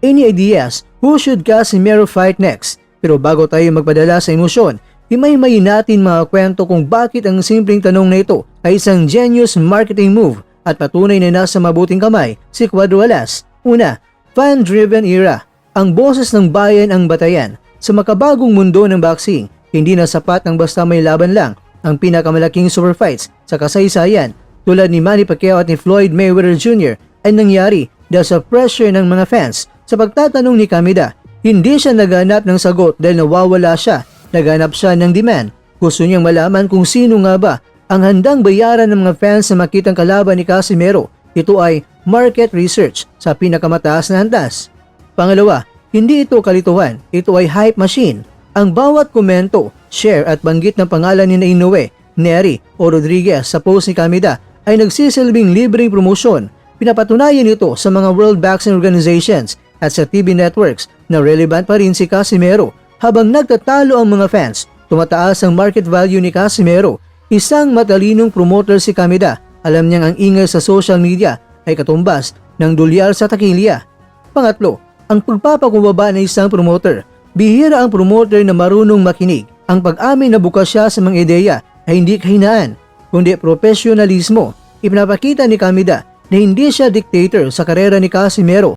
Any ideas who should Casimero fight next? Pero bago tayo magpadala sa emosyon, himay-himayin natin mga kwento kung bakit ang simpleng tanong na ito ay isang genius marketing move at patunay na nasa mabuting kamay si Cuadro Alas. Una, fan-driven era. Ang boses ng bayan ang batayan. Sa makabagong mundo ng boxing, hindi na sapat ng basta may laban lang. Ang pinakamalaking super fights sa kasaysayan tulad ni Manny Pacquiao at ni Floyd Mayweather Jr. ay nangyari dahil sa pressure ng mga fans. Sa pagtatanong ni Kameda, hindi siya naghanap ng sagot dahil nawawala siya. Naghanap siya ng demand. Gusto niyang malaman kung sino nga ba ang handang bayaran ng mga fans na makitang kalaban ni Casimero. Ito ay market research sa pinakamataas na antas. Pangalawa, hindi ito kalituhan. Ito ay hype machine. Ang bawat komento, share at banggit ng pangalan ni Inoue, Neri o Rodriguez sa post ni Kameda ay nagsisilbing libreng promosyon. Pinapatunayan ito sa mga World Boxing Organizations at sa TV networks na relevant pa rin si Casimero. Habang nagtatalo ang mga fans, tumataas ang market value ni Casimero. Isang matalinong promoter si Kameda. Alam niyang ang ingay sa social media ay katumbas ng dolyar sa takilya. Pangatlo, ang pagpapakumbaba ng isang promoter. Bihira ang promoter na marunong makinig. Ang pag-amin na bukas siya sa mga ideya ay hindi kahinaan, kundi profesionalismo. Ipinapakita ni Kameda na hindi siya dictator sa karera ni Casimero.